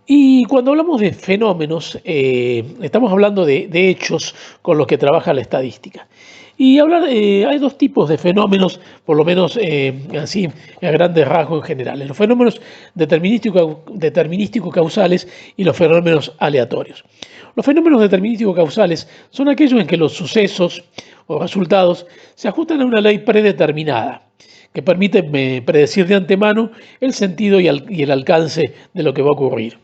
Y cuando hablamos de fenómenos, estamos hablando de hechos con los que trabaja la estadística. Y hay dos tipos de fenómenos, por lo menos así a grandes rasgos generales: los fenómenos determinístico-causales y los fenómenos aleatorios. Los fenómenos determinístico-causales son aquellos en que los sucesos o resultados se ajustan a una ley predeterminada que permite predecir de antemano el sentido y el alcance de lo que va a ocurrir.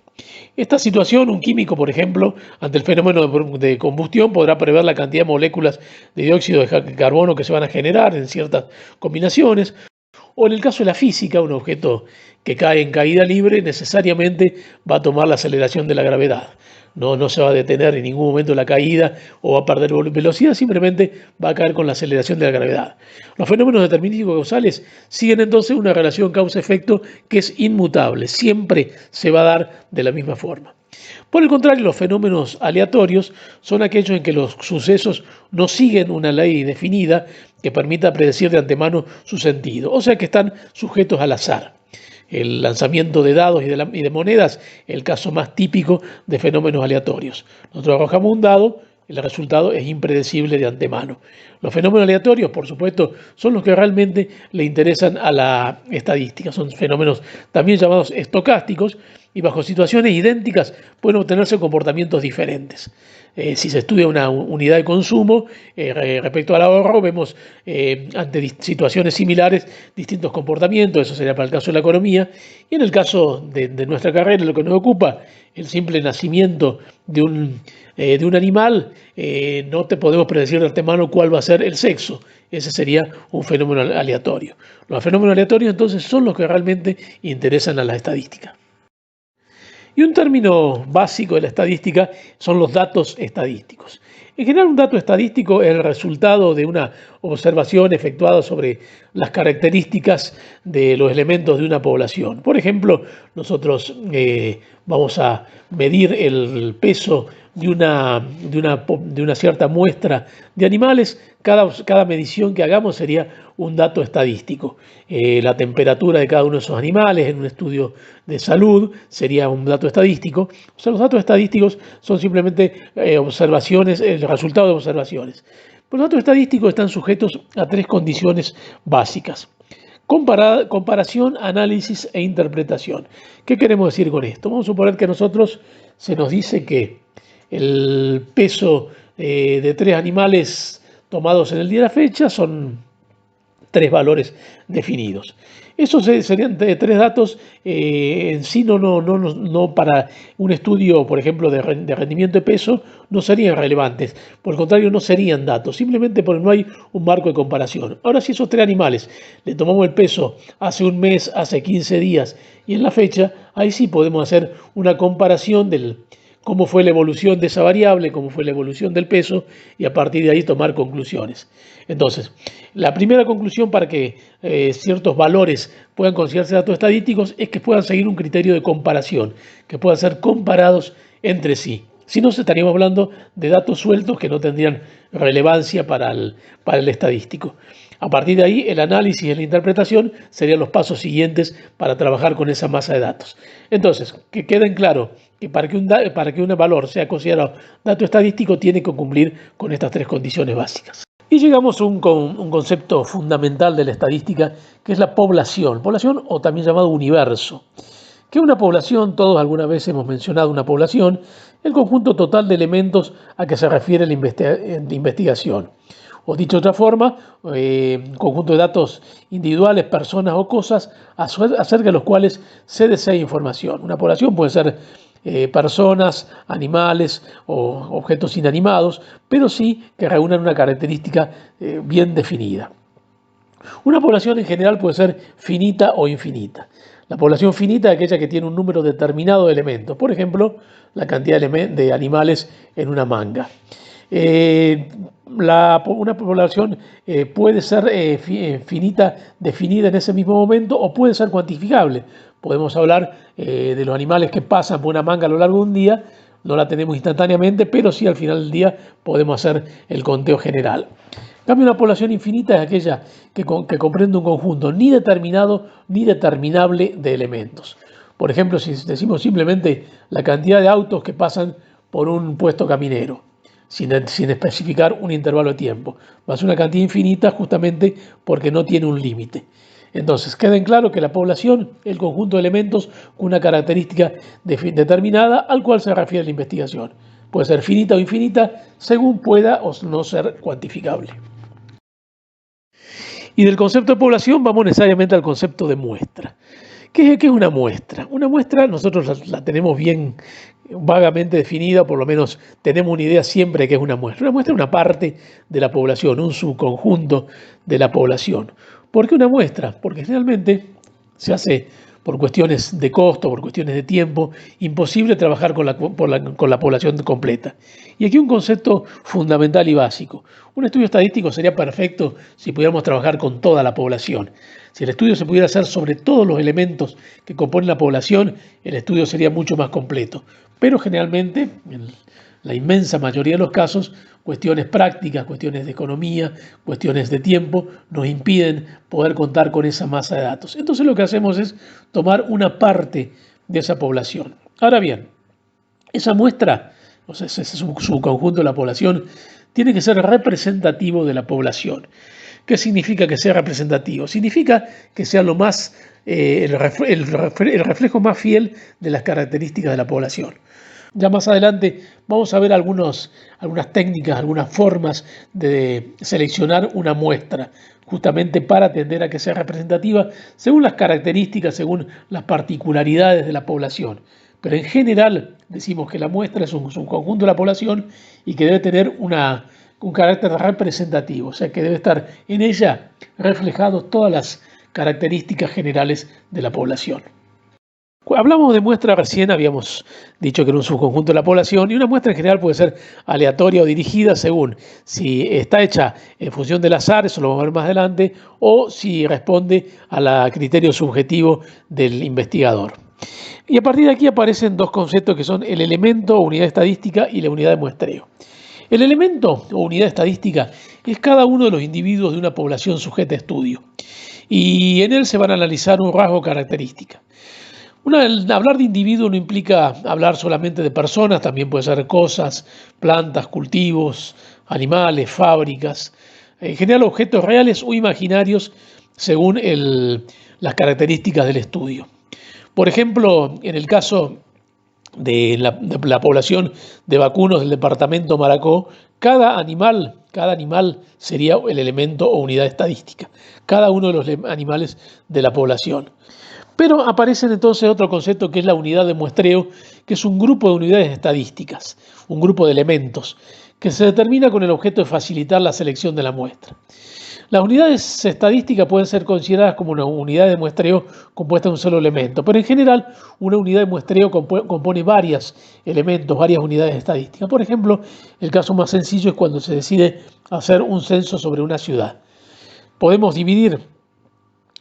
Esta situación, un químico, por ejemplo, ante el fenómeno de combustión, podrá prever la cantidad de moléculas de dióxido de carbono que se van a generar en ciertas combinaciones, o en el caso de la física, un objeto que cae en caída libre necesariamente va a tomar la aceleración de la gravedad. No se va a detener en ningún momento la caída o va a perder velocidad, simplemente va a caer con la aceleración de la gravedad. Los fenómenos determinísticos causales siguen entonces una relación causa-efecto que es inmutable, siempre se va a dar de la misma forma. Por el contrario, los fenómenos aleatorios son aquellos en que los sucesos no siguen una ley definida que permita predecir de antemano su sentido, o sea que están sujetos al azar. El lanzamiento de dados y de monedas, el caso más típico de fenómenos aleatorios. Nosotros arrojamos un dado, el resultado es impredecible de antemano. Los fenómenos aleatorios, por supuesto, son los que realmente le interesan a la estadística. Son fenómenos también llamados estocásticos y bajo situaciones idénticas pueden obtenerse comportamientos diferentes. Si se estudia una unidad de consumo respecto al ahorro, vemos ante situaciones similares distintos comportamientos. Eso sería para el caso de la economía. Y en el caso de nuestra carrera, lo que nos ocupa, el simple nacimiento de un animal, no te podemos predecir de antemano cuál va a ser el sexo. Ese sería un fenómeno aleatorio. Los fenómenos aleatorios entonces son los que realmente interesan a la estadística. Y un término básico de la estadística son los datos estadísticos. En general, un dato estadístico es el resultado de una observación efectuada sobre las características de los elementos de una población. Por ejemplo, nosotros vamos a medir el peso de una cierta muestra de animales. Cada medición que hagamos sería un dato estadístico. La temperatura de cada uno de esos animales en un estudio de salud sería un dato estadístico. O sea, los datos estadísticos son simplemente observaciones, el resultado de observaciones. Los datos estadísticos están sujetos a tres condiciones básicas: comparación, análisis e interpretación. ¿Qué queremos decir con esto? Vamos a suponer que a nosotros se nos dice que el peso de tres animales tomados en el día de la fecha son tres valores definidos. Esos serían tres datos en sí, no para un estudio, por ejemplo, de rendimiento de peso, no serían relevantes. Por el contrario, no serían datos, simplemente porque no hay un marco de comparación. Ahora, si esos tres animales le tomamos el peso hace un mes, hace 15 días y en la fecha, ahí sí podemos hacer una comparación del cómo fue la evolución de esa variable, cómo fue la evolución del peso, y a partir de ahí tomar conclusiones. Entonces, la primera conclusión para que ciertos valores puedan considerarse datos estadísticos es que puedan seguir un criterio de comparación, que puedan ser comparados entre sí. Si no, estaríamos hablando de datos sueltos que no tendrían relevancia para el estadístico. A partir de ahí, el análisis y la interpretación serían los pasos siguientes para trabajar con esa masa de datos. Entonces, que queden claro que para que un valor sea considerado dato estadístico tiene que cumplir con estas tres condiciones básicas. Y llegamos a un concepto fundamental de la estadística, que es la población o también llamado universo. Que una población, todos alguna vez hemos mencionado una población, el conjunto total de elementos a que se refiere la investigación. O dicho de otra forma, un conjunto de datos individuales, personas o cosas acerca de los cuales se desea información. Una población puede ser personas, animales o objetos inanimados, pero sí que reúnan una característica bien definida. Una población en general puede ser finita o infinita. La población finita es aquella que tiene un número determinado de elementos, por ejemplo, la cantidad de animales en una manga. Una población puede ser finita, definida en ese mismo momento, o puede ser cuantificable. Podemos hablar de los animales que pasan por una manga a lo largo de un día. No la tenemos instantáneamente, pero sí al final del día podemos hacer el conteo general. En cambio, una población infinita es aquella que comprende un conjunto ni determinado ni determinable de elementos. Por ejemplo, si decimos simplemente la cantidad de autos que pasan por un puesto caminero, sin especificar un intervalo de tiempo, va a ser una cantidad infinita justamente porque no tiene un límite. Entonces, queda en claro que la población es el conjunto de elementos con una característica determinada al cual se refiere la investigación. Puede ser finita o infinita según pueda o no ser cuantificable. Y del concepto de población vamos necesariamente al concepto de muestra. ¿Qué es una muestra? Una muestra nosotros la tenemos bien vagamente definida, por lo menos tenemos una idea siempre de qué es una muestra. Una muestra es una parte de la población, un subconjunto de la población. ¿Por qué una muestra? Porque generalmente se hace por cuestiones de costo, por cuestiones de tiempo, imposible trabajar con la población completa. Y aquí un concepto fundamental y básico. Un estudio estadístico sería perfecto si pudiéramos trabajar con toda la población. Si el estudio se pudiera hacer sobre todos los elementos que componen la población, el estudio sería mucho más completo. Pero generalmente, en la inmensa mayoría de los casos, cuestiones prácticas, cuestiones de economía, cuestiones de tiempo, nos impiden poder contar con esa masa de datos. Entonces lo que hacemos es tomar una parte de esa población. Ahora bien, esa muestra, o sea, ese subconjunto de la población, tiene que ser representativo de la población. ¿Qué significa que sea representativo? Significa que sea lo más, el reflejo más fiel de las características de la población. Ya más adelante vamos a ver algunas técnicas, algunas formas de seleccionar una muestra, justamente para atender a que sea representativa según las características, según las particularidades de la población. Pero en general decimos que la muestra es un conjunto de la población y que debe tener un carácter representativo, o sea que debe estar en ella reflejados todas las características generales de la población. Hablamos de muestra recién, habíamos dicho que era un subconjunto de la población, y una muestra en general puede ser aleatoria o dirigida según si está hecha en función del azar, eso lo vamos a ver más adelante, o si responde al criterio subjetivo del investigador. Y a partir de aquí aparecen dos conceptos que son el elemento o unidad estadística y la unidad de muestreo. El elemento o unidad estadística es cada uno de los individuos de una población sujeta a estudio, y en él se van a analizar un rasgo o característica. Hablar de individuo no implica hablar solamente de personas, también puede ser cosas, plantas, cultivos, animales, fábricas, en general objetos reales o imaginarios según las características del estudio. Por ejemplo, en el caso de la población de vacunos del departamento Maracó, cada animal sería el elemento o unidad estadística, cada uno de los animales de la población. Pero aparece entonces otro concepto que es la unidad de muestreo, que es un grupo de unidades estadísticas, un grupo de elementos, que se determina con el objeto de facilitar la selección de la muestra. Las unidades estadísticas pueden ser consideradas como una unidad de muestreo compuesta de un solo elemento, pero en general una unidad de muestreo compone varios elementos, varias unidades estadísticas. Por ejemplo, el caso más sencillo es cuando se decide hacer un censo sobre una ciudad. Podemos dividir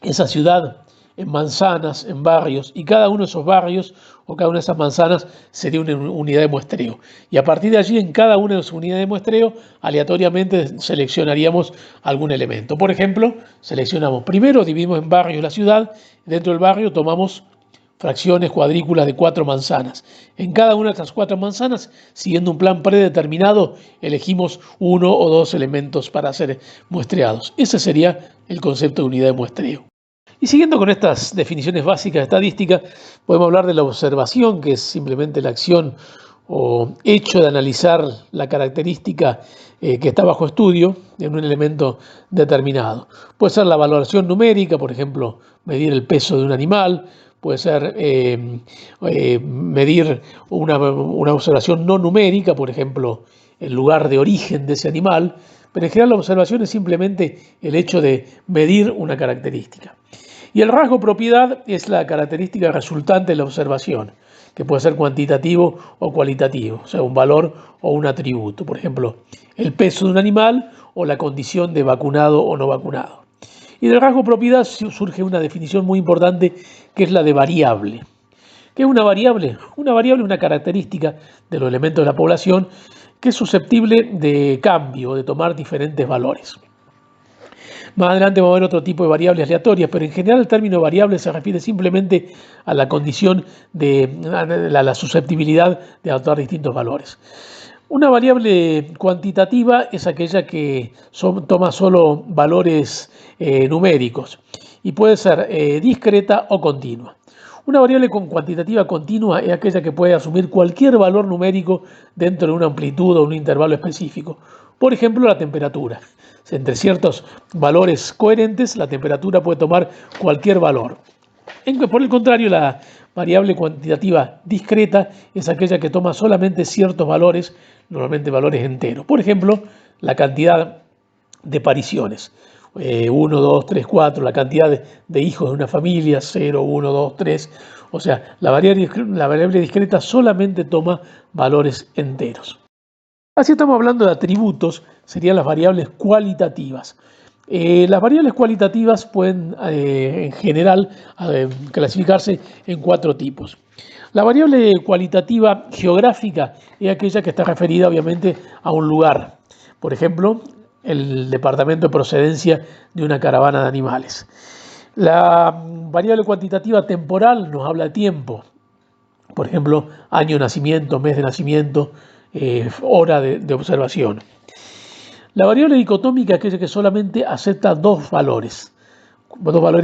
esa ciudad en manzanas, en barrios, y cada uno de esos barrios o cada una de esas manzanas sería una unidad de muestreo. Y a partir de allí, en cada una de esas unidades de muestreo, aleatoriamente seleccionaríamos algún elemento. Por ejemplo, seleccionamos primero, dividimos en barrios la ciudad, dentro del barrio tomamos fracciones cuadrículas de 4 manzanas. En cada una de estas 4 manzanas, siguiendo un plan predeterminado, elegimos 1 o 2 elementos para ser muestreados. Ese sería el concepto de unidad de muestreo. Y siguiendo con estas definiciones básicas de estadística, podemos hablar de la observación, que es simplemente la acción o hecho de analizar la característica que está bajo estudio en un elemento determinado. Puede ser la valoración numérica, por ejemplo, medir el peso de un animal, puede ser medir una observación no numérica, por ejemplo, el lugar de origen de ese animal, pero en general la observación es simplemente el hecho de medir una característica. Y el rasgo propiedad es la característica resultante de la observación, que puede ser cuantitativo o cualitativo, o sea, un valor o un atributo. Por ejemplo, el peso de un animal o la condición de vacunado o no vacunado. Y del rasgo propiedad surge una definición muy importante que es la de variable. ¿Qué es una variable? Una variable es una característica de los elementos de la población que es susceptible de cambio, de tomar diferentes valores. Más adelante vamos a ver otro tipo de variables aleatorias, pero en general el término variable se refiere simplemente a la condición de la susceptibilidad de adoptar distintos valores. Una variable cuantitativa es aquella que toma solo valores numéricos y puede ser discreta o continua. Una variable cuantitativa continua es aquella que puede asumir cualquier valor numérico dentro de una amplitud o un intervalo específico. Por ejemplo, la temperatura. Entre ciertos valores coherentes, la temperatura puede tomar cualquier valor. Por el contrario, la variable cuantitativa discreta es aquella que toma solamente ciertos valores, normalmente valores enteros. Por ejemplo, la cantidad de pariciones. 1, 2, 3, 4, la cantidad de hijos de una familia, 0, 1, 2, 3. O sea, la variable discreta solamente toma valores enteros. Así estamos hablando de atributos, serían las variables cualitativas. Las variables cualitativas pueden, en general, clasificarse en 4 tipos. La variable cualitativa geográfica es aquella que está referida, obviamente, a un lugar. Por ejemplo, el departamento de procedencia de una caravana de animales. La variable cuantitativa temporal nos habla de tiempo. Por ejemplo, año de nacimiento, mes de nacimiento, hora de observación. La variable dicotómica es aquella que solamente acepta dos valores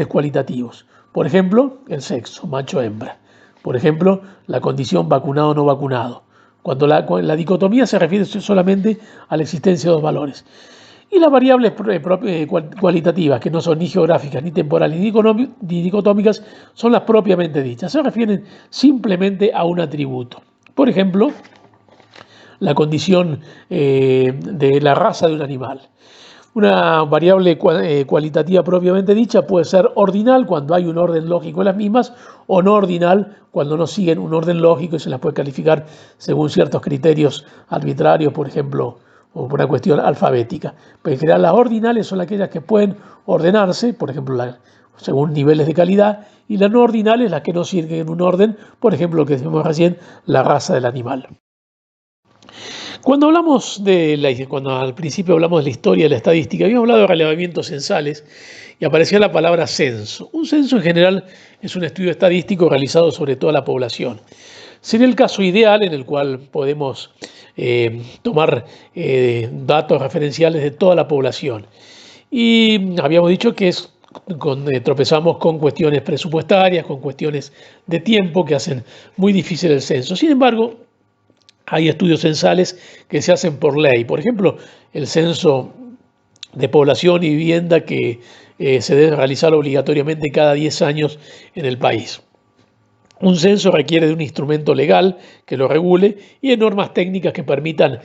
cualitativos. Por ejemplo, el sexo, macho o hembra. Por ejemplo, la condición vacunado o no vacunado. Cuando la dicotomía se refiere solamente a la existencia de dos valores. Y las variables cualitativas, que no son ni geográficas, ni temporales, ni dicotómicas, son las propiamente dichas. Se refieren simplemente a un atributo. Por ejemplo, la condición de la raza de un animal. Una variable cualitativa propiamente dicha puede ser ordinal cuando hay un orden lógico en las mismas, o no ordinal cuando no siguen un orden lógico y se las puede calificar según ciertos criterios arbitrarios, por ejemplo, o por una cuestión alfabética. Pero en general las ordinales son aquellas que pueden ordenarse, por ejemplo, según niveles de calidad, y las no ordinales las que no siguen un orden, por ejemplo, lo que decimos recién, la raza del animal. Cuando al principio hablamos de la historia de la estadística, habíamos hablado de relevamientos censales y aparecía la palabra censo. Un censo en general es un estudio estadístico realizado sobre toda la población. Sería el caso ideal en el cual podemos tomar datos referenciales de toda la población. Y habíamos dicho que tropezamos con cuestiones presupuestarias, con cuestiones de tiempo que hacen muy difícil el censo. Sin embargo, hay estudios censales que se hacen por ley. Por ejemplo, el censo de población y vivienda que se debe realizar obligatoriamente cada 10 años en el país. Un censo requiere de un instrumento legal que lo regule y de normas técnicas que permitan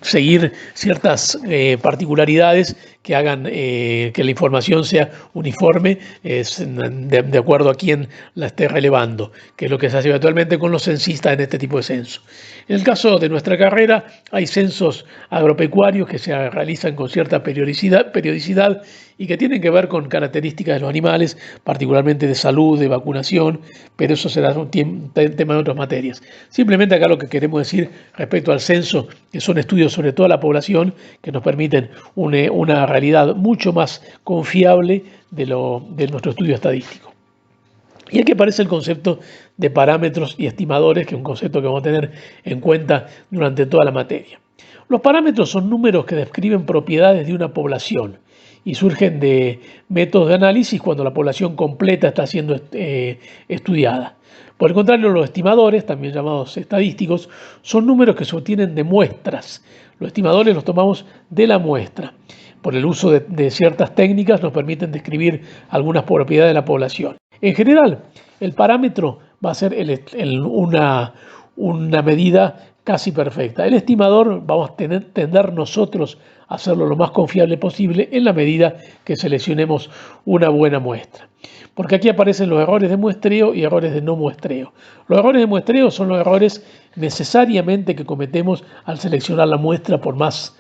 seguir ciertas particularidades que hagan que la información sea uniforme de acuerdo a quién la esté relevando, que es lo que se hace habitualmente con los censistas en este tipo de censo. En el caso de nuestra carrera hay censos agropecuarios que se realizan con cierta periodicidad y que tienen que ver con características de los animales, particularmente de salud, de vacunación, pero eso será un tema de otras materias. Simplemente acá lo que queremos decir respecto al censo, que son estudios sobre toda la población que nos permiten una realidad mucho más confiable de nuestro estudio estadístico. Y aquí aparece el concepto de parámetros y estimadores, que es un concepto que vamos a tener en cuenta durante toda la materia. Los parámetros son números que describen propiedades de una población y surgen de métodos de análisis cuando la población completa está siendo estudiada. Por el contrario, los estimadores, también llamados estadísticos, son números que se obtienen de muestras. Los estimadores los tomamos de la muestra. Por el uso de ciertas técnicas nos permiten describir algunas propiedades de la población. En general, el parámetro va a ser una medida casi perfecta. El estimador vamos a tender nosotros a hacerlo lo más confiable posible en la medida que seleccionemos una buena muestra. Porque aquí aparecen los errores de muestreo y errores de no muestreo. Los errores de muestreo son los errores necesariamente que cometemos al seleccionar la muestra por más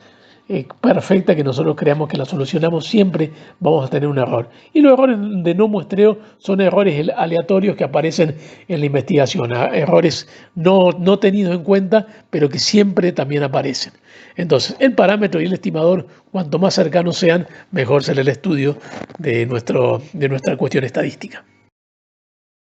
perfecta que nosotros creamos que la solucionamos, siempre vamos a tener un error. Y los errores de no muestreo son errores aleatorios que aparecen en la investigación, errores no tenidos en cuenta, pero que siempre también aparecen. Entonces, el parámetro y el estimador, cuanto más cercanos sean, mejor será el estudio de nuestra cuestión estadística.